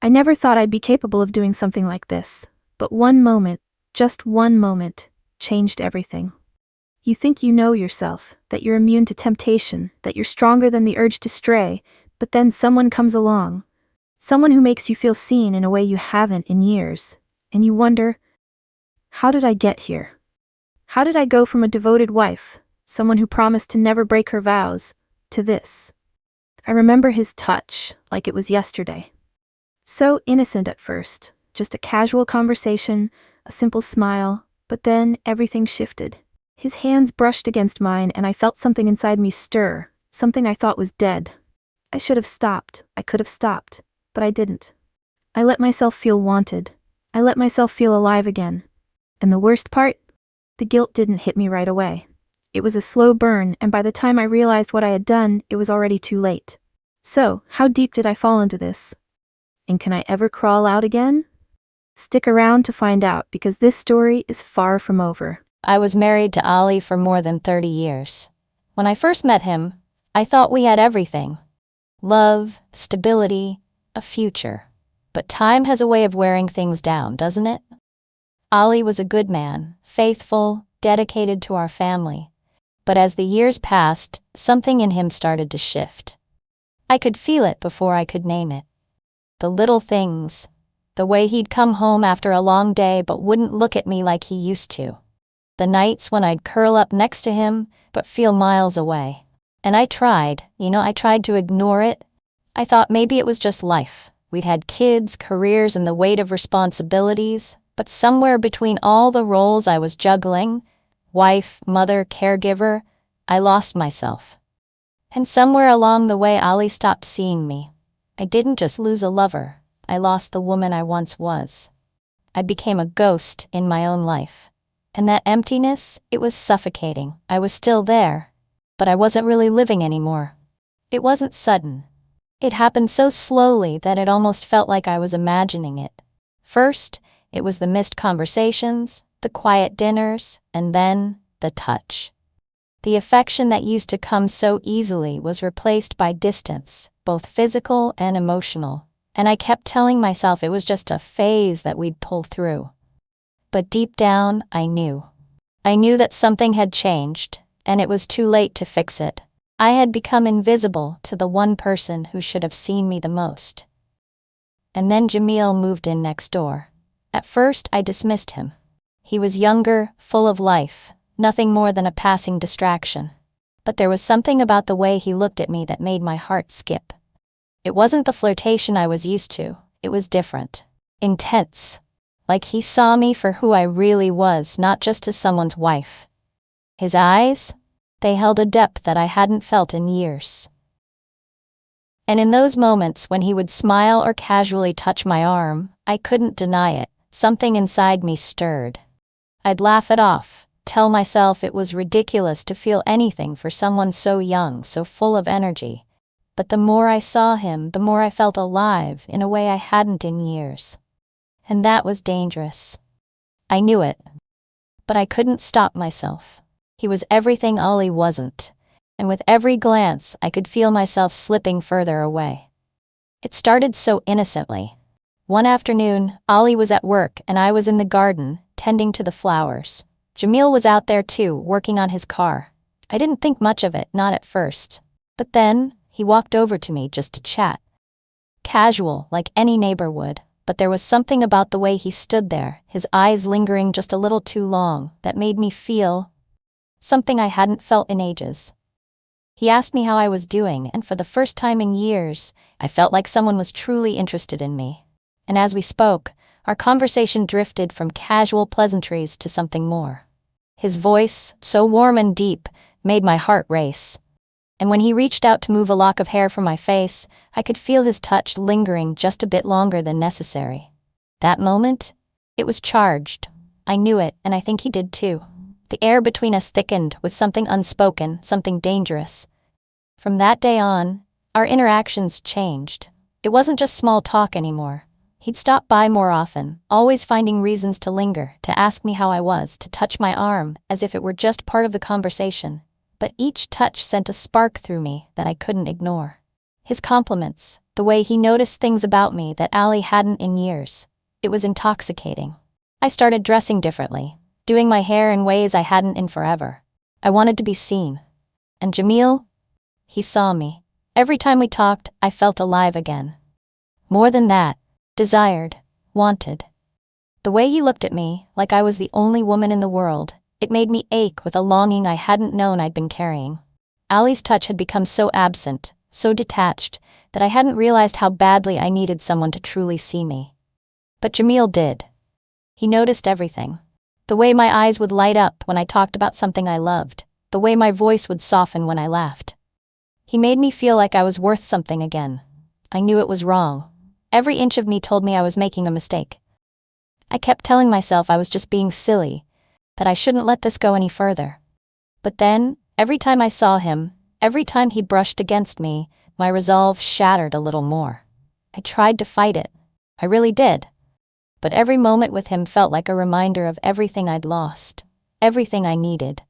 I never thought I'd be capable of doing something like this, but one moment, just one moment, changed everything. You think you know yourself, that you're immune to temptation, that you're stronger than the urge to stray, but then someone comes along. Someone who makes you feel seen in a way you haven't in years, and you wonder, how did I get here? How did I go from a devoted wife, someone who promised to never break her vows, to this? I remember his touch, like it was yesterday. So innocent at first, just a casual conversation, a simple smile, but then everything shifted. His hands brushed against mine and I felt something inside me stir, something I thought was dead. I should have stopped, I could have stopped, but I didn't. I let myself feel wanted. I let myself feel alive again. And the worst part? The guilt didn't hit me right away. It was a slow burn, and by the time I realized what I had done, it was already too late. So, how deep did I fall into this? And can I ever crawl out again? Stick around to find out, because this story is far from over. I was married to Ali for more than 30 years. When I first met him, I thought we had everything. Love, stability, a future. But time has a way of wearing things down, doesn't it? Ali was a good man, faithful, dedicated to our family. But as the years passed, something in him started to shift. I could feel it before I could name it. The little things. The way he'd come home after a long day but wouldn't look at me like he used to. The nights when I'd curl up next to him but feel miles away. And I tried to ignore it. I thought maybe it was just life. We'd had kids, careers, and the weight of responsibilities, but somewhere between all the roles I was juggling, wife, mother, caregiver, I lost myself. And somewhere along the way, Ali stopped seeing me. I didn't just lose a lover, I lost the woman I once was. I became a ghost in my own life. And that emptiness, it was suffocating. I was still there, but I wasn't really living anymore. It wasn't sudden. It happened so slowly that it almost felt like I was imagining it. First, it was the missed conversations, the quiet dinners, and then the touch. The affection that used to come so easily was replaced by distance, both physical and emotional, and I kept telling myself it was just a phase that we'd pull through. But deep down, I knew. I knew that something had changed, and it was too late to fix it. I had become invisible to the one person who should have seen me the most. And then Jamil moved in next door. At first, I dismissed him. He was younger, full of life, nothing more than a passing distraction. But there was something about the way he looked at me that made my heart skip. It wasn't the flirtation I was used to. It was different. Intense. Like he saw me for who I really was, not just as someone's wife. His eyes? They held a depth that I hadn't felt in years. And in those moments when he would smile or casually touch my arm, I couldn't deny it. Something inside me stirred. I'd laugh it off, tell myself it was ridiculous to feel anything for someone so young, so full of energy. But the more I saw him, the more I felt alive in a way I hadn't in years. And that was dangerous. I knew it. But I couldn't stop myself. He was everything Ali wasn't. And with every glance, I could feel myself slipping further away. It started so innocently. One afternoon, Ali was at work and I was in the garden, tending to the flowers. Jamil was out there too, working on his car. I didn't think much of it, not at first. But then, he walked over to me just to chat. Casual, like any neighbor would, but there was something about the way he stood there, his eyes lingering just a little too long, that made me feel something I hadn't felt in ages. He asked me how I was doing, and for the first time in years, I felt like someone was truly interested in me. And as we spoke, our conversation drifted from casual pleasantries to something more. His voice, so warm and deep, made my heart race. And when he reached out to move a lock of hair from my face, I could feel his touch lingering just a bit longer than necessary. That moment, it was charged. I knew it, and I think he did too. The air between us thickened with something unspoken, something dangerous. From that day on, our interactions changed. It wasn't just small talk anymore. He'd stop by more often, always finding reasons to linger, to ask me how I was, to touch my arm, as if it were just part of the conversation. But each touch sent a spark through me that I couldn't ignore. His compliments, the way he noticed things about me that Ali hadn't in years. It was intoxicating. I started dressing differently, doing my hair in ways I hadn't in forever. I wanted to be seen. And Jamil? He saw me. Every time we talked, I felt alive again. More than that, desired, wanted. The way he looked at me, like I was the only woman in the world, it made me ache with a longing I hadn't known I'd been carrying. Ali's touch had become so absent, so detached, that I hadn't realized how badly I needed someone to truly see me. But Jamil did. He noticed everything. The way my eyes would light up when I talked about something I loved, the way my voice would soften when I laughed. He made me feel like I was worth something again. I knew it was wrong. Every inch of me told me I was making a mistake. I kept telling myself I was just being silly, that I shouldn't let this go any further. But then, every time I saw him, every time he brushed against me, my resolve shattered a little more. I tried to fight it. I really did. But every moment with him felt like a reminder of everything I'd lost, everything I needed.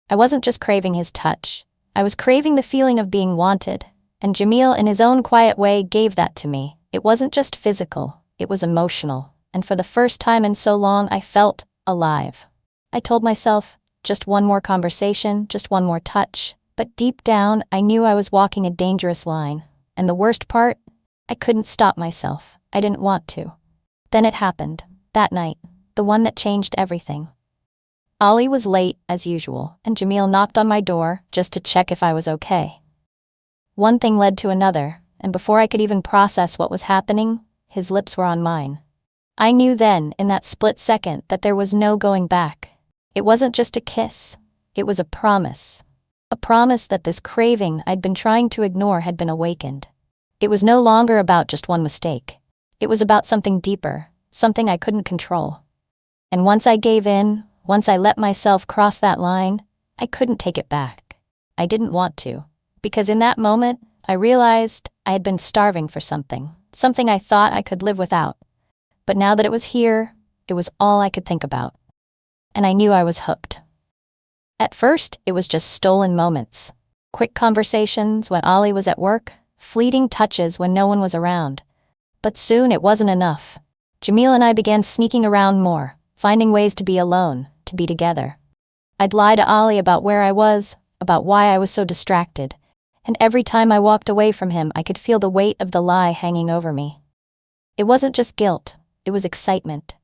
I wasn't just craving his touch. I was craving the feeling of being wanted, and Jamil in his own quiet way gave that to me. It wasn't just physical, it was emotional, and for the first time in so long I felt alive. I told myself, just one more conversation, just one more touch, but deep down I knew I was walking a dangerous line, and the worst part, I couldn't stop myself. I didn't want to. Then it happened, that night, the one that changed everything. Ali was late, as usual, and Jamil knocked on my door just to check if I was okay. One thing led to another, and before I could even process what was happening, his lips were on mine. I knew then, in that split second, that there was no going back. It wasn't just a kiss, it was a promise. A promise that this craving I'd been trying to ignore had been awakened. It was no longer about just one mistake. It was about something deeper, something I couldn't control. And once I gave in, once I let myself cross that line, I couldn't take it back. I didn't want to, because in that moment, I realized I had been starving for something I thought I could live without. But now that it was here, it was all I could think about. And I knew I was hooked. At first, it was just stolen moments. Quick conversations when Ali was at work, fleeting touches when no one was around. But soon it wasn't enough. Jamil and I began sneaking around more, finding ways to be alone, to be together. I'd lie to Ali about where I was, about why I was so distracted, and every time I walked away from him I could feel the weight of the lie hanging over me. It wasn't just guilt, it was excitement.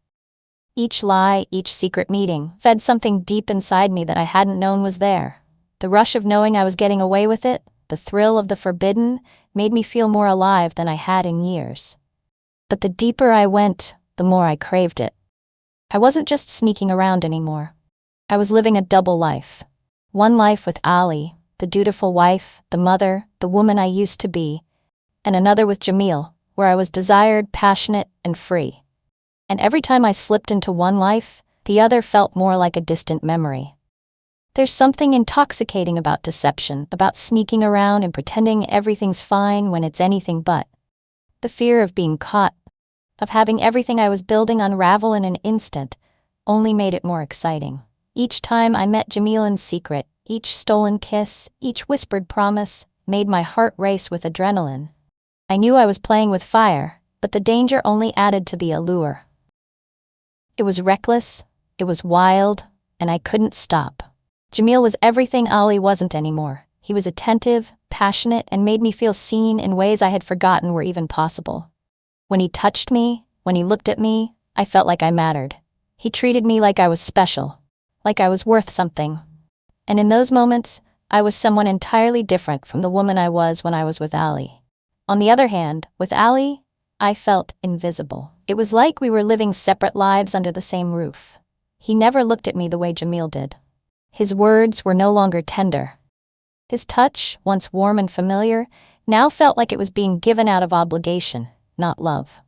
Each lie, each secret meeting, fed something deep inside me that I hadn't known was there. The rush of knowing I was getting away with it, the thrill of the forbidden, made me feel more alive than I had in years. But the deeper I went, the more I craved it. I wasn't just sneaking around anymore. I was living a double life. One life with Ali, the dutiful wife, the mother, the woman I used to be, and another with Jamil, where I was desired, passionate, and free. And every time I slipped into one life, the other felt more like a distant memory. There's something intoxicating about deception, about sneaking around and pretending everything's fine when it's anything but. The fear of being caught, of having everything I was building unravel in an instant, only made it more exciting. Each time I met Jamil in secret, each stolen kiss, each whispered promise, made my heart race with adrenaline. I knew I was playing with fire, but the danger only added to the allure. It was reckless, it was wild, and I couldn't stop. Jamil was everything Ali wasn't anymore. He was attentive, passionate, and made me feel seen in ways I had forgotten were even possible. When he touched me, when he looked at me, I felt like I mattered. He treated me like I was special, like I was worth something. And in those moments, I was someone entirely different from the woman I was when I was with Ali. On the other hand, with Ali, I felt invisible. It was like we were living separate lives under the same roof. He never looked at me the way Jamil did. His words were no longer tender. His touch, once warm and familiar, now felt like it was being given out of obligation, not love.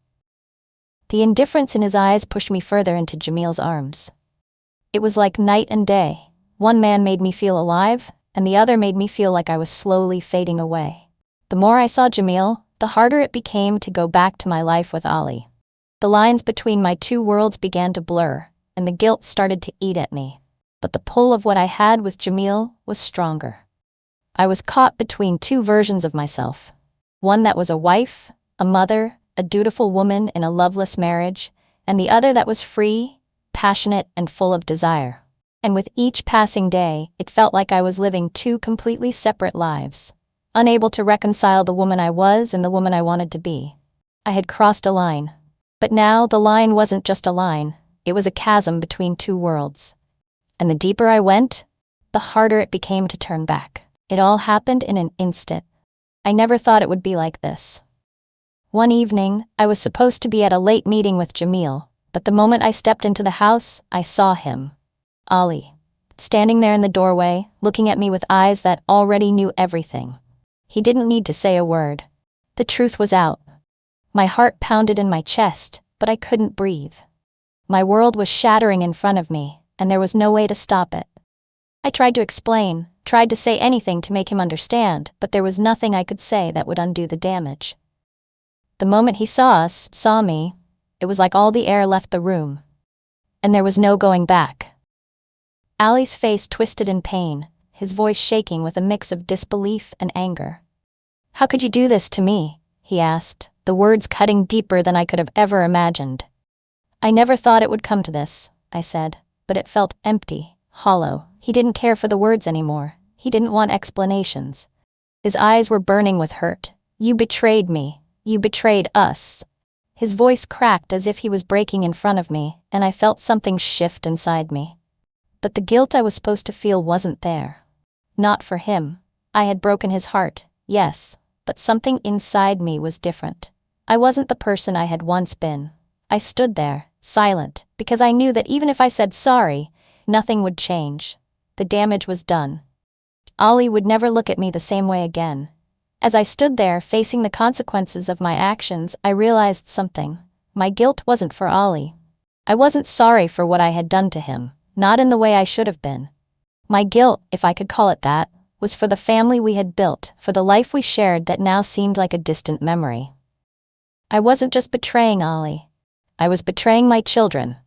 The indifference in his eyes pushed me further into Jamil's arms. It was like night and day. One man made me feel alive, and the other made me feel like I was slowly fading away. The more I saw Jamil, the harder it became to go back to my life with Ali. The lines between my two worlds began to blur, and the guilt started to eat at me. But the pull of what I had with Jamil was stronger. I was caught between two versions of myself, One that was a wife, a mother, a dutiful woman in a loveless marriage, and the other that was free, passionate, and full of desire. And with each passing day, it felt like I was living two completely separate lives, unable to reconcile the woman I was and the woman I wanted to be. I had crossed a line. But now the line wasn't just a line, it was a chasm between two worlds. And the deeper I went, the harder it became to turn back. It all happened in an instant. I never thought it would be like this. One evening, I was supposed to be at a late meeting with Jamil, but the moment I stepped into the house, I saw him, Ali, standing there in the doorway, looking at me with eyes that already knew everything. He didn't need to say a word. The truth was out. My heart pounded in my chest, but I couldn't breathe. My world was shattering in front of me, and there was no way to stop it. I tried to explain, tried to say anything to make him understand, but there was nothing I could say that would undo the damage. The moment he saw me, it was like all the air left the room. And there was no going back. Ali's face twisted in pain, his voice shaking with a mix of disbelief and anger. "How could you do this to me?" he asked, the words cutting deeper than I could have ever imagined. "I never thought it would come to this," I said, but it felt empty, hollow. He didn't care for the words anymore. He didn't want explanations. His eyes were burning with hurt. "You betrayed me. You betrayed us." His voice cracked as if he was breaking in front of me, and I felt something shift inside me. But the guilt I was supposed to feel wasn't there. Not for him. I had broken his heart, yes, but something inside me was different. I wasn't the person I had once been. I stood there, silent, because I knew that even if I said sorry, nothing would change. The damage was done. Ali would never look at me the same way again. As I stood there facing the consequences of my actions, I realized something. My guilt wasn't for Ali. I wasn't sorry for what I had done to him, not in the way I should have been. My guilt, if I could call it that, was for the family we had built, for the life we shared that now seemed like a distant memory. I wasn't just betraying Ali. I was betraying my children,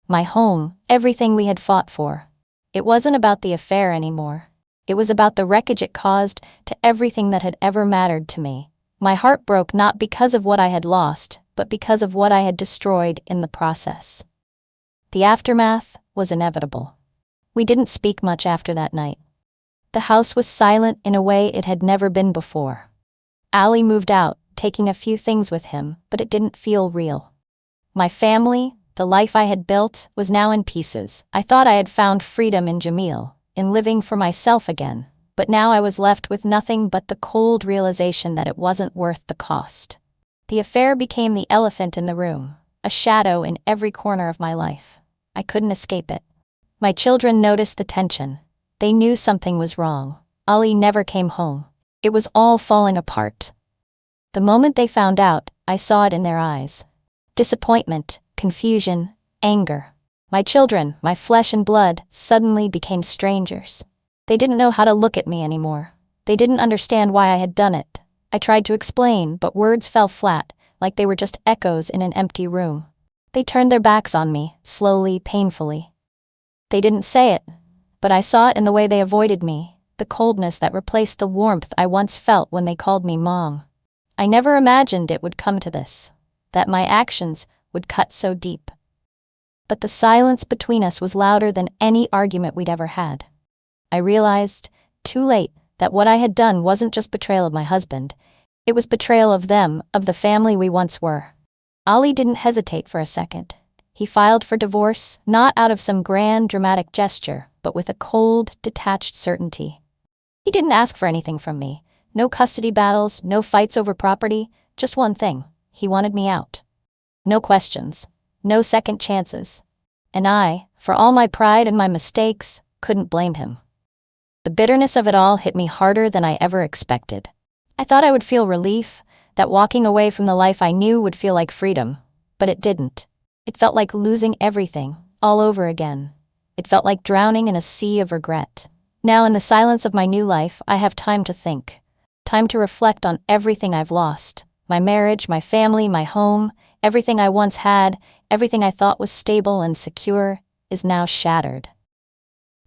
my home, everything we had fought for. It wasn't about the affair anymore. It was about the wreckage it caused to everything that had ever mattered to me. My heart broke not because of what I had lost, but because of what I had destroyed in the process. The aftermath was inevitable. We didn't speak much after that night. The house was silent in a way it had never been before. Ali moved out, taking a few things with him, but it didn't feel real. My family, the life I had built, was now in pieces. I thought I had found freedom in Jamil, in living for myself again, but now I was left with nothing but the cold realization that it wasn't worth the cost. The affair became the elephant in the room, a shadow in every corner of my life. I couldn't escape it. My children noticed the tension. They knew something was wrong. Ali never came home. It was all falling apart. The moment they found out, I saw it in their eyes. Disappointment, confusion, anger. My children, my flesh and blood, suddenly became strangers. They didn't know how to look at me anymore. They didn't understand why I had done it. I tried to explain, but words fell flat, like they were just echoes in an empty room. They turned their backs on me, slowly, painfully. They didn't say it, but I saw it in the way they avoided me, the coldness that replaced the warmth I once felt when they called me Mom. I never imagined it would come to this, that my actions would cut so deep. But the silence between us was louder than any argument we'd ever had. I realized, too late, that what I had done wasn't just betrayal of my husband. It was betrayal of them, of the family we once were. Ali didn't hesitate for a second. He filed for divorce, not out of some grand, dramatic gesture, but with a cold, detached certainty. He didn't ask for anything from me. No custody battles, no fights over property, just one thing. He wanted me out. No questions. No second chances. And I, for all my pride and my mistakes, couldn't blame him. The bitterness of it all hit me harder than I ever expected. I thought I would feel relief, that walking away from the life I knew would feel like freedom, but it didn't. It felt like losing everything, all over again. It felt like drowning in a sea of regret. Now in the silence of my new life, I have time to think. Time to reflect on everything I've lost. My marriage, my family, my home, everything I once had, everything I thought was stable and secure, is now shattered.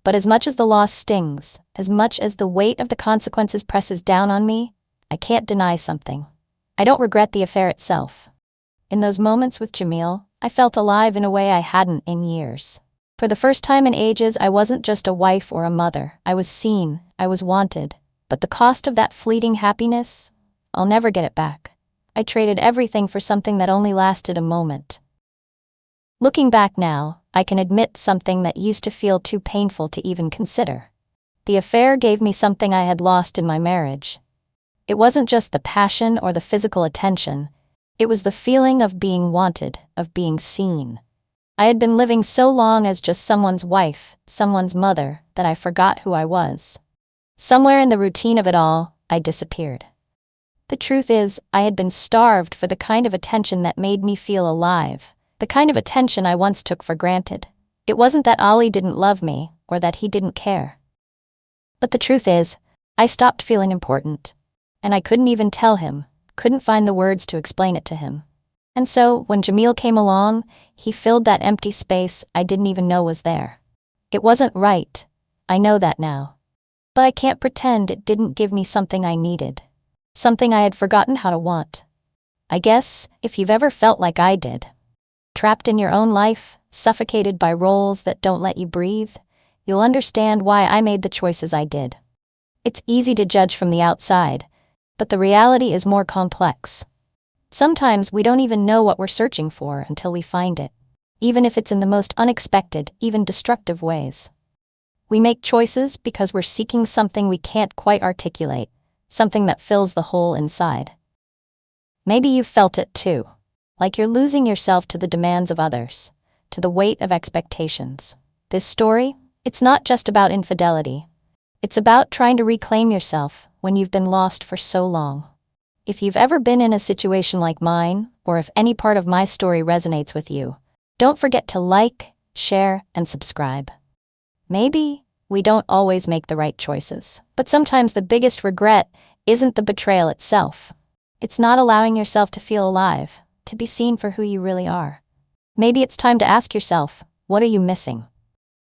But as much as the loss stings, as much as the weight of the consequences presses down on me, I can't deny something. I don't regret the affair itself. In those moments with Jamil, I felt alive in a way I hadn't in years. For the first time in ages, I wasn't just a wife or a mother. I was seen, I was wanted. But the cost of that fleeting happiness? I'll never get it back. I traded everything for something that only lasted a moment. Looking back now, I can admit something that used to feel too painful to even consider. The affair gave me something I had lost in my marriage. It wasn't just the passion or the physical attention. It was the feeling of being wanted, of being seen. I had been living so long as just someone's wife, someone's mother, that I forgot who I was. Somewhere in the routine of it all, I disappeared. The truth is, I had been starved for the kind of attention that made me feel alive, the kind of attention I once took for granted. It wasn't that Ali didn't love me, or that he didn't care. But the truth is, I stopped feeling important. And I couldn't even tell him, couldn't find the words to explain it to him. And so, when Jamil came along, he filled that empty space I didn't even know was there. It wasn't right. I know that now. But I can't pretend it didn't give me something I needed. Something I had forgotten how to want. I guess, if you've ever felt like I did, trapped in your own life, suffocated by roles that don't let you breathe, you'll understand why I made the choices I did. It's easy to judge from the outside, but the reality is more complex. Sometimes we don't even know what we're searching for until we find it, even if it's in the most unexpected, even destructive ways. We make choices because we're seeking something we can't quite articulate, something that fills the hole inside. Maybe you've felt it too, like you're losing yourself to the demands of others, to the weight of expectations. This story, it's not just about infidelity. It's about trying to reclaim yourself when you've been lost for so long. If you've ever been in a situation like mine, or if any part of my story resonates with you, don't forget to like, share, and subscribe. Maybe we don't always make the right choices, but sometimes the biggest regret isn't the betrayal itself. It's not allowing yourself to feel alive, to be seen for who you really are. Maybe it's time to ask yourself, what are you missing?